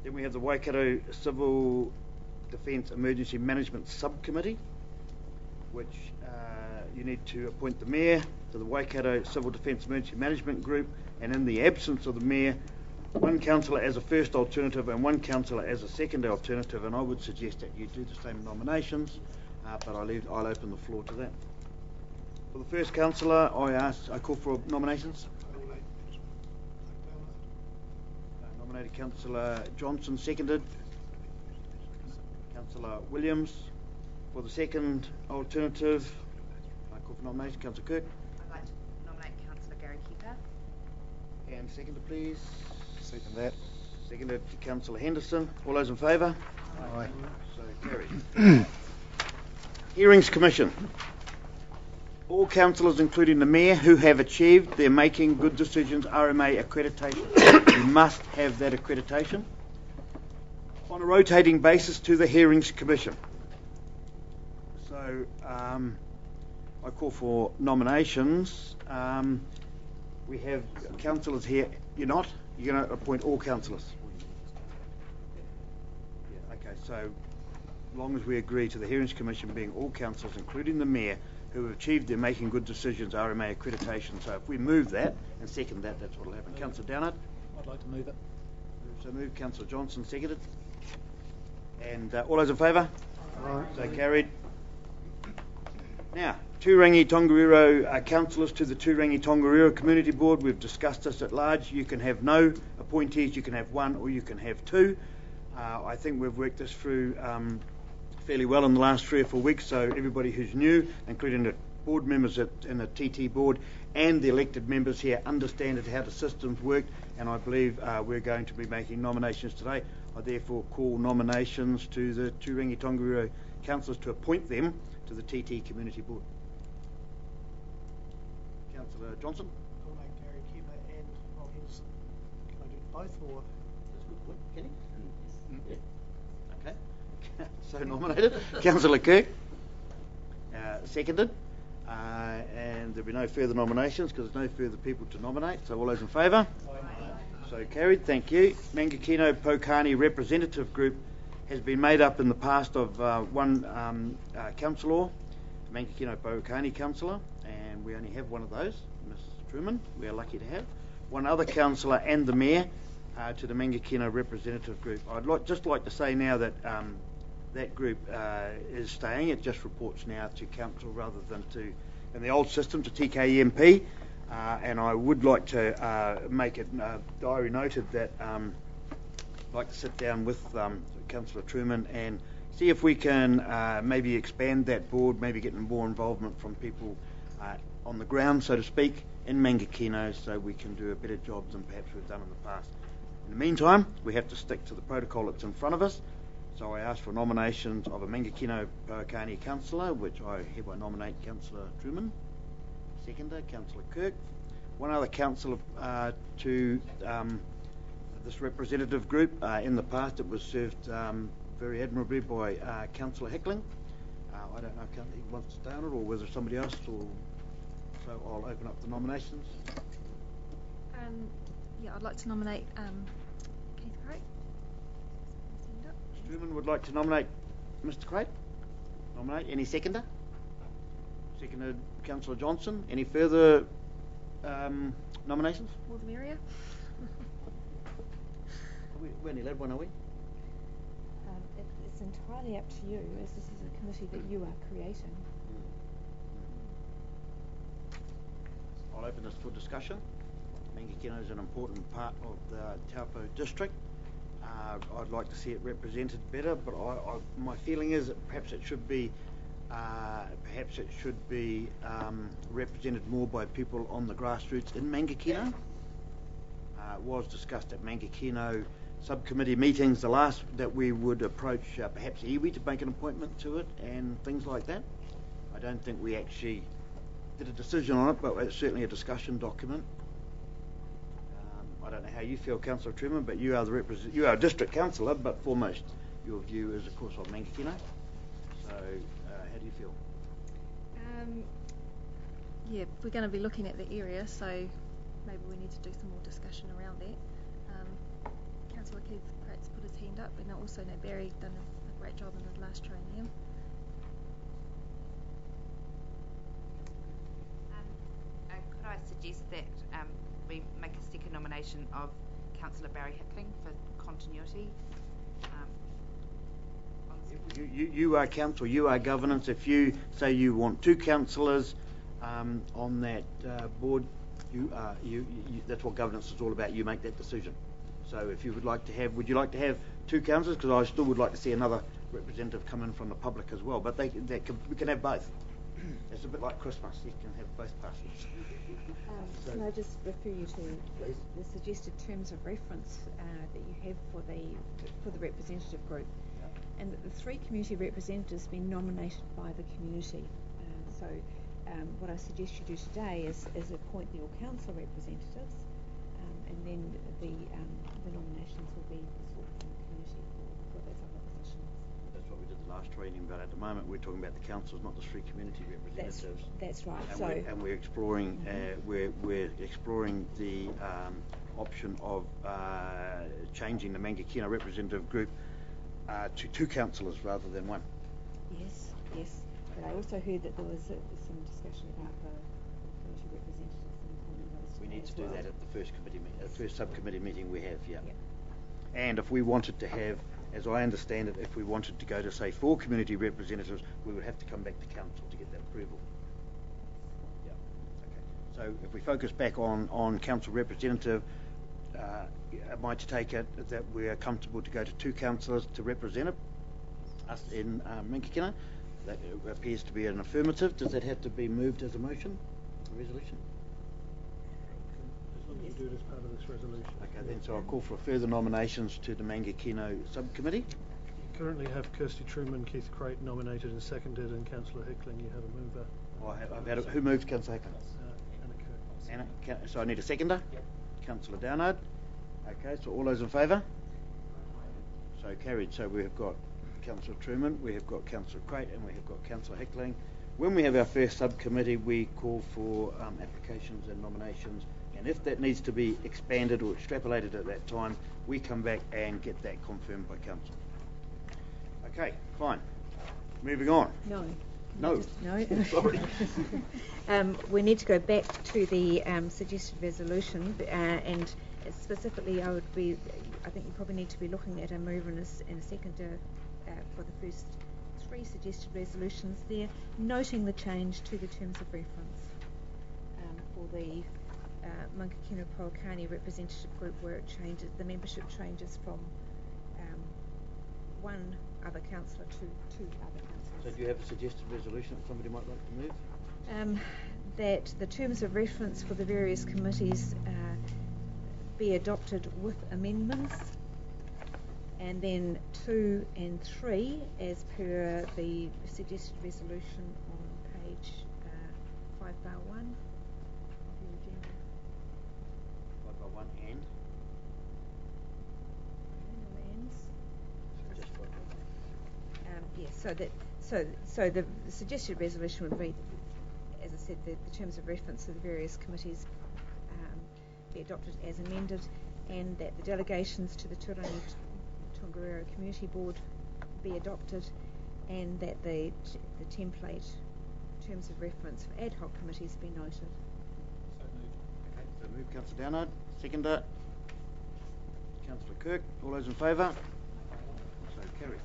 Then we have the Waikato Civil Defence Emergency Management Subcommittee, which you need to appoint the Mayor to the Waikato Civil Defence Emergency Management Group, and in the absence of the Mayor, one councillor as a first alternative and one councillor as a second alternative, and I would suggest that you do the same nominations, but I'll open the floor to that. For the first councillor, I call for nominations. Nominated Councillor Johnson, seconded. Councillor Williams. For the second alternative, I call for nomination. Councillor Kirk. I'd like to nominate Councillor Gary Keeper. And seconded, please. Second that. Seconded to Councillor Henderson. All those in favour? Aye. So carried. Hearings Commission. All councillors, including the Mayor, who have achieved their Making Good Decisions RMA accreditation, you must have that accreditation, on a rotating basis to the Hearings Commission. So I call for nominations. We have councillors here. You're not? You're going to appoint all councillors? Yeah, okay, so as long as we agree to the Hearings Commission being all councillors, including the Mayor, who have achieved their Making Good Decisions RMA accreditation. So if we move that and second that, that's what will happen. Councillor Downard? I'd like to move it. So moved. Councillor Johnson, seconded. And all those in favour? Aye. So carried. Now, Turangi-Tongariro councillors to the Turangi-Tongariro Community Board. We've discussed this at large. You can have no appointees, you can have one, or you can have two. I think we've worked this through fairly well in the last 3 or 4 weeks, so everybody who's new, including the board members in the TT board and the elected members here, understand how the systems work, and I believe we're going to be making nominations today. I therefore call nominations to the Turangi-Tongariro councillors to appoint them to the TT Community Board. Councillor Johnson? Nominate Gary Keeper and Rob Henderson. Can I do both, or? That's a good point. Can he? Yeah. Okay. So nominated. Councillor Kirk, seconded, and there'll be no further nominations because there's no further people to nominate. So all those in favour? Aye. So carried. Thank you. Mangakino Pouakani representative group has been made up in the past of one councillor, Mangakino Pouakani councillor, and we only have one of those, Ms. Truman. We are lucky to have one other councillor and the Mayor to the Mangakino representative group. I'd just like to say now that that group is staying. It just reports now to council rather than to, in the old system, to TKMP. And I would like to make it diary noted that I'd like to sit down with Councillor Truman and see if we can maybe expand that board, maybe get more involvement from people on the ground, so to speak, in Mangakino, so we can do a better job than perhaps we've done in the past. In the meantime, we have to stick to the protocol that's in front of us. So I ask for nominations of a Mangakino Pouakani councillor, which I hereby nominate Councillor Truman. Seconder, Councillor Kirk. One other councillor to this representative group. In the past it was served very admirably by Councillor Hickling. I don't know if he wants to stay on it or whether somebody else, or so I'll open up the nominations. Yeah, I'd like to nominate Keith Craig. Truman would like to nominate Mr. Craig. Nominate. Any seconder? Seconded Councillor Johnson. Any further nominations? More the merrier. We're only allowed one, are we? It's entirely up to you, as this is a committee that you are creating. I'll open this for discussion. Mangakino is an important part of the Taupo District. I'd like to see it represented better, but my feeling is that perhaps it should be represented more by people on the grassroots in Mangakino. It was discussed at Mangakino subcommittee meetings the last that we would approach perhaps iwi to make an appointment to it and things like that. I don't think we actually did a decision on it, but it's certainly a discussion document. I don't know how you feel, Councillor Truman, but you are you are a district councillor, but foremost your view is, of course, on Mangakino. So, how do you feel? Yeah, we're going to be looking at the area, so maybe we need to do some more discussion around that. Councillor Keith perhaps put his his hand up, and I also know Barry done a great job in his last training. Could I suggest that we make a second nomination of Councillor Barry Hickling for continuity? You are council, you are governance. If you say you want 2 councillors on that board, that's what governance is all about. You make that decision. So if you would like to have, would you like to have 2 councillors? Because I still would like to see another representative come in from the public as well. But we can have both. It's a bit like Christmas. You can have both parties. Can I just refer you to the suggested terms of reference that you have for the representative group, and that the 3 community representatives been nominated by the community. So what I suggest you do today is appoint your council representatives, and then the nominations will be sought from the community for those other positions. That's what we did the last training, but at the moment we're talking about the councils, not the 3 community representatives. That's right. And we're exploring we're exploring the option of changing the Mangakino representative group to 2 councillors rather than 1. Yes. But I also heard that there was some discussion about the community representatives and appointing those. We need to do that at the first committee first subcommittee meeting we have. Yeah. Yep. And if we wanted to have, as I understand it, if we wanted to go to say 4 community representatives, we would have to come back to council to get that approval. Yeah. Okay. So if we focus back on council representative, am I to take it that we are comfortable to go to 2 councillors to represent us in Mangakino? That appears to be an affirmative. Does that have to be moved as a motion, a resolution? As long as you do it as part of this resolution. Okay, then so I'll call for further nominations to the Mangakino subcommittee. You currently have Kirsty Truman, Keith Crate nominated and seconded, and Councillor Hickling. You have a mover. I've had who moved Councillor Hickling? Anna Kirk. So I need a seconder? Yep. Councillor Downard. Okay, so all those in favour? So carried. So we have got Councillor Truman, we have got Councillor Crate, and we have got Councillor Hickling. When we have our first subcommittee, we call for applications and nominations, and if that needs to be expanded or extrapolated at that time, we come back and get that confirmed by council. Okay, fine. Moving on. No. Sorry. We need to go back to the suggested resolution, and specifically, I think we probably need to be looking at a mover and a seconder for the first 3 suggested resolutions there, noting the change to the terms of reference for the Mangakino Pouakani representative group, where it changes, the membership changes from 1 other councillor to 2 other councillors. So do you have a suggested resolution that somebody might like to move? That the terms of reference for the various committees be adopted with amendments, and then 2 and 3 as per the suggested resolution on page 5 bar 1 of your agenda. 5 by 1 and? And Just 5 by 1. Yes, so the suggested resolution would read, as I said, the terms of reference of the various committees be adopted as amended, and that the delegations to the Turangi-Tongariro Community Board be adopted, and that the template terms of reference for ad hoc committees be noted. So moved. Okay, so move Councillor Downard, seconder Councillor Kirk. All those in favour? So carried.